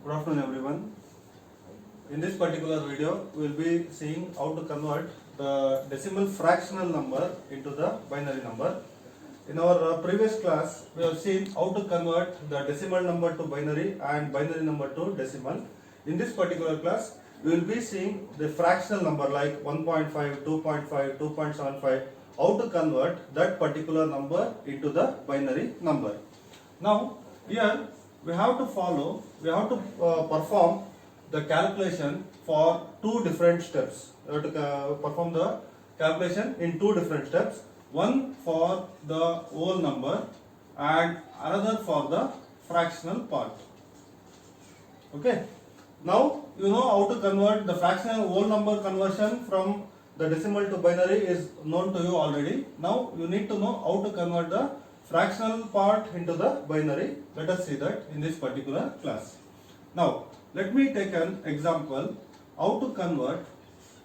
Good afternoon everyone. In this particular video, we will be seeing how to convert the decimal fractional number into the binary number. In our previous class, we have seen how to convert the decimal number to binary and binary number to decimal. In this particular class, we will be seeing the fractional number like 1.5, 2.5, 2.75, how to convert that particular number into the binary number. Now, here we have to perform the calculation for two different steps. We have to perform the calculation in two different steps. One for the whole number and another for the fractional part. Okay. Now you know how to convert the fractional whole number conversion from the decimal to binary is known to you already. Now you need to know how to convert the fractional part into the binary. Let us see that in this particular class. Now let me take an example how to convert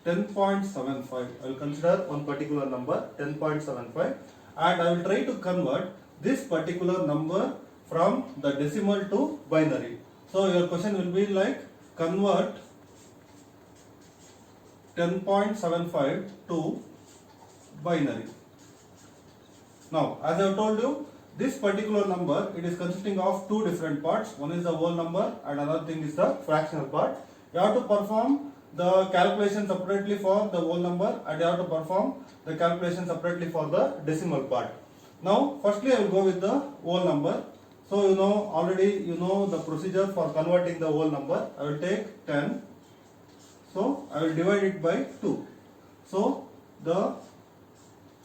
10.75. I will consider one particular number 10.75 and I will try to convert this particular number from the decimal to binary. So your question will be like convert 10.75 to binary. Now, as I have told you, this particular number, it is consisting of two different parts. One is the whole number and another thing is the fractional part. You have to perform the calculation separately for the whole number and you have to perform the calculation separately for the decimal part. Now, firstly I will go with the whole number. So, already you know the procedure for converting the whole number. I will take 10. So, I will divide it by 2. So,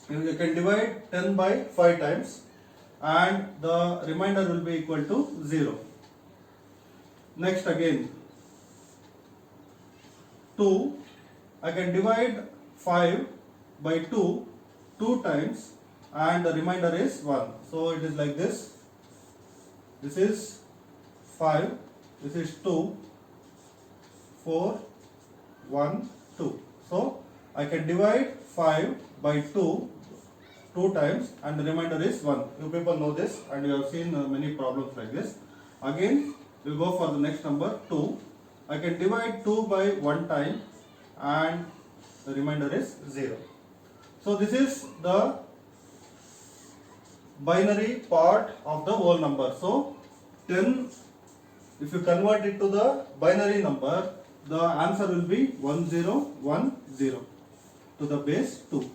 you can divide 10 by 5 times and the remainder will be equal to 0. Next again 2, I can divide 5 by 2 times and the remainder is 1. So it is like this. This is 5, this is 2, 4, 1, 2. So I can divide 5 by 2 times and the remainder is 1. You people know this and you have seen many problems like this. Again we will go for the next number 2. I can divide 2 by 1 time and the remainder is 0. So this is the binary part of the whole number. So 10, if you convert it to the binary number, the answer will be 1010 to the base 2.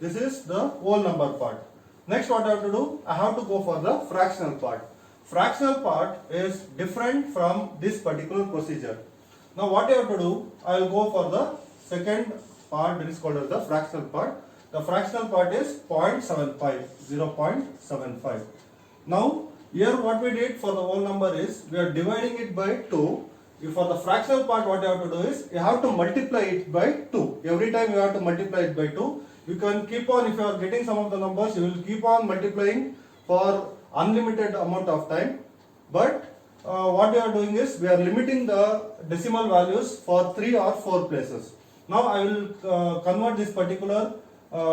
This is the whole number part. Next what I have to do? I have to go for the fractional part. Fractional part is different from this particular procedure. Now what I have to do? I will go for the second part, that is called as the fractional part. The fractional part is 0.75. Now here what we did for the whole number is we are dividing it by 2. For the fractional part what you have to do is you have to multiply it by 2. Every time you have to multiply it by 2. You can keep on, if you are getting some of the numbers, you will keep on multiplying for unlimited amount of time. But what we are doing is we are limiting the decimal values for 3 or 4 places. Now I will convert this particular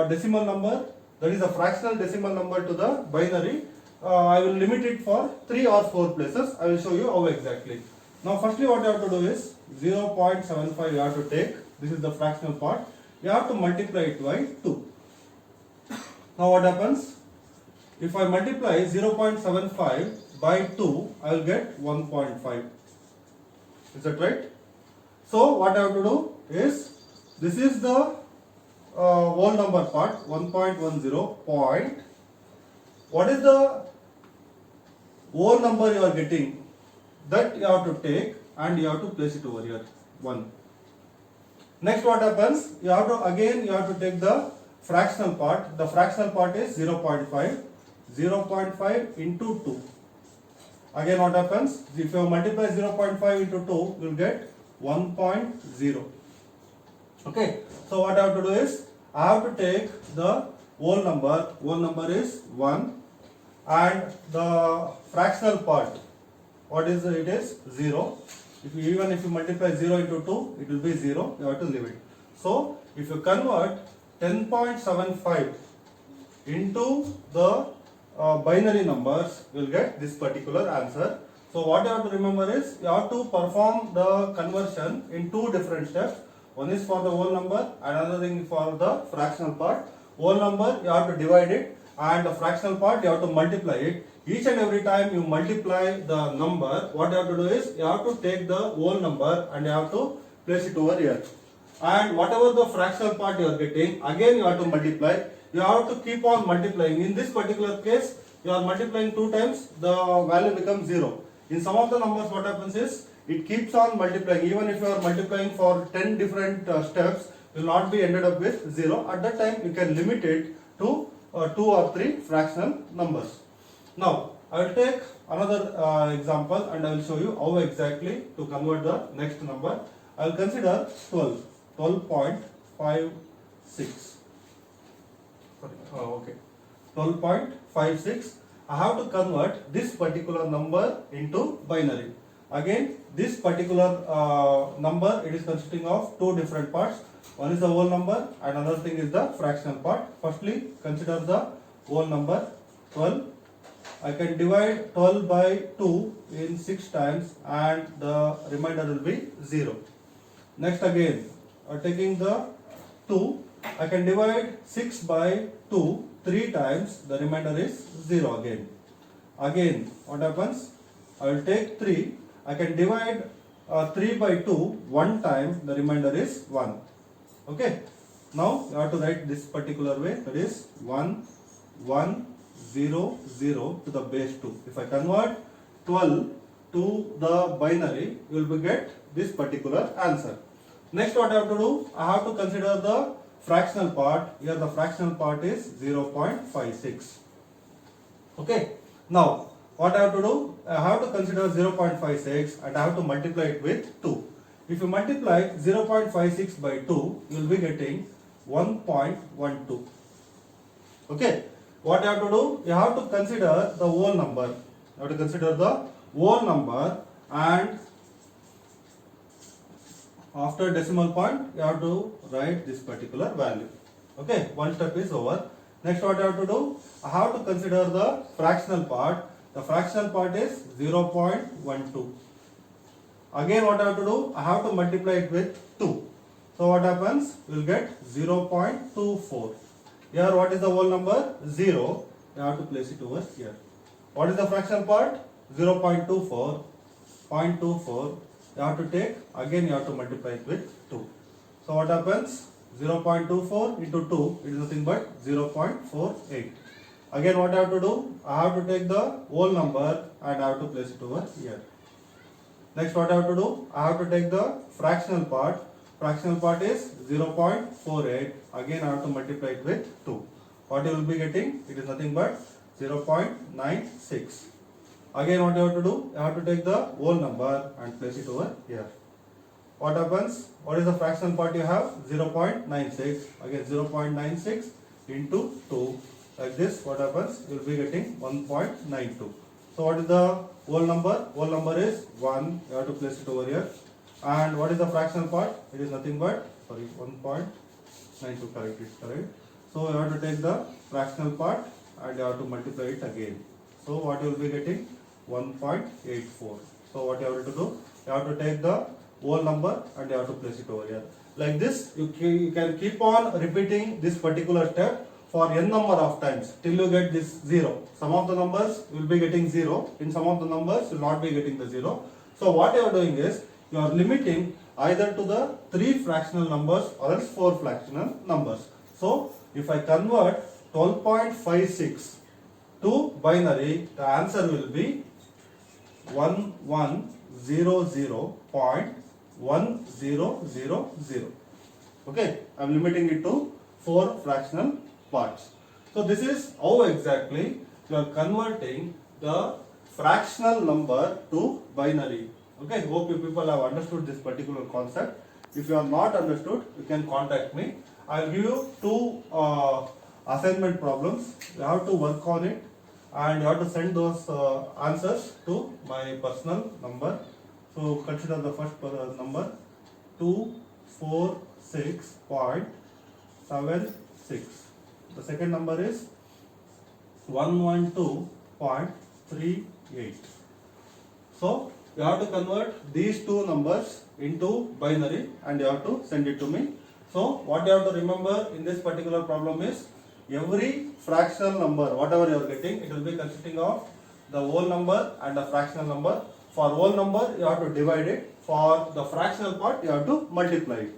decimal number, that is a fractional decimal number, to the binary. I will limit it for 3 or 4 places. I will show you how exactly. Now firstly what you have to do is 0.75 you have to take. This is the fractional part. You have to multiply it by 2. Now what happens? If I multiply 0.75 by 2, I will get 1.5. Is that right? So what I have to do is, this is the whole number part, 1.10 point. What is the whole number you are getting? That you have to take and you have to place it over here, 1. Next what happens? You have to take the fractional part. The fractional part is 0.5. 0.5 into 2. Again what happens? If you multiply 0.5 into 2, you will get 1.0. Okay. So what I have to do is, I have to take the whole number. Whole number is 1 and the fractional part, what is it? It is 0. Even if you multiply 0 into 2, it will be 0. You have to leave it. So if you convert 10.75 into the binary numbers, you will get this particular answer. So what you have to remember is you have to perform the conversion in two different steps. One is for the whole number and another thing for the fractional part. Whole number you have to divide it and the fractional part you have to multiply it. Each and every time you multiply the number, what you have to do is you have to take the whole number and you have to place it over here. And whatever the fractional part you are getting, again you have to multiply. You have to keep on multiplying. In this particular case, you are multiplying 2 times, the value becomes 0. In some of the numbers, what happens is it keeps on multiplying. Even if you are multiplying for 10 different steps, will not be ended up with 0. At that time, you can limit it to 2 or 3 fractional numbers. Now, I will take another example and I will show you how exactly to convert the next number. I will consider 12.56. Okay, 12.56. I have to convert this particular number into binary. Again, this particular number, it is consisting of two different parts. One is the whole number and another thing is the fractional part. Firstly, consider the whole number 12. I can divide 12 by 2 in 6 times and the remainder will be 0. Next again, taking the 2, I can divide 6 by 2 3 times, the remainder is 0 again. Again, what happens? I will take 3, I can divide 3 by 2 1 time, the remainder is 1. Okay. Now you have to write this particular way, that is 1, 1, 0, 0 to the base 2. If I convert 12 to the binary, you will get this particular answer. Next, what I have to do? I have to consider the fractional part. Here the fractional part is 0.56. Okay. Now, what I have to do? I have to consider 0.56 and I have to multiply it with 2. If you multiply 0.56 by 2, you will be getting 1.12. Okay. What you have to do? You have to consider the whole number. You have to consider the whole number and after decimal point, you have to write this particular value. Okay, one step is over. Next, what you have to do? I have to consider the fractional part. The fractional part is 0.12. Again, what I have to do? I have to multiply it with 2. So, what happens? We will get 0.24. Here, what is the whole number? 0. You have to place it over here. What is the fractional part? 0.24. 0.24. You have to take, again you have to multiply it with 2. So what happens? 0.24 into 2, it is nothing but 0.48. Again what I have to do? I have to take the whole number and I have to place it over here. Next what I have to do? I have to take the fractional part. Fractional part is 0.48. Again I have to multiply it with 2. What you will be getting? It is nothing but 0.96. Again what you have to do? You have to take the whole number and place it over here. What happens? What is the fractional part you have? 0.96. Again 0.96 into 2. Like this, what happens? You will be getting 1.92. So what is the whole number? Whole number is 1. You have to place it over here. And what is the fractional part? It is nothing but, 1.92, correct, it's correct. So you have to take the fractional part and you have to multiply it again. So what you will be getting? 1.84. So what you have to do? You have to take the whole number and you have to place it over here. Like this, you can keep on repeating this particular step for n number of times till you get this 0. Some of the numbers you will be getting 0. In some of the numbers you will not be getting the 0. So what you are doing is, you are limiting either to the 3 fractional numbers or else 4 fractional numbers. So if I convert 12.56 to binary, the answer will be 1100.1000. Okay, I am limiting it to 4 fractional parts. So this is how exactly you are converting the fractional number to binary. Okay, hope you people have understood this particular concept. If you have not understood, you can contact me. I will give you 2 assignment problems. You have to work on it and you have to send those answers to my personal number. So consider the first number 246.76. The second number is 112.38. So you have to convert these two numbers into binary and you have to send it to me. So what you have to remember in this particular problem is every fractional number, whatever you are getting, it will be consisting of the whole number and a fractional number. For whole number you have to divide it. For the fractional part you have to multiply it.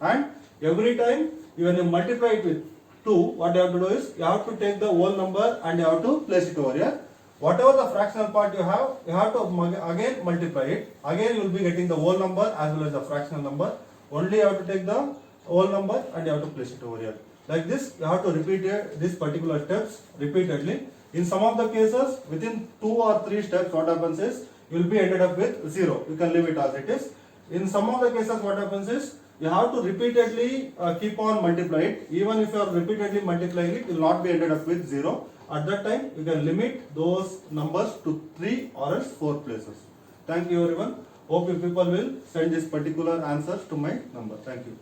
And every time when you multiply it with 2, what you have to do is you have to take the whole number and you have to place it over here. Whatever the fractional part you have to again multiply it. Again you will be getting the whole number as well as the fractional number. Only you have to take the whole number and you have to place it over here. Like this, you have to repeat this particular steps repeatedly. In some of the cases, within 2 or 3 steps, what happens is you will be ended up with 0. You can leave it as it is. In some of the cases, what happens is you have to repeatedly keep on multiplying it. Even if you are repeatedly multiplying it, you will not be ended up with 0. At that time, you can limit those numbers to 3 or else 4 places. Thank you everyone. Hope you people will send this particular answers to my number. Thank you.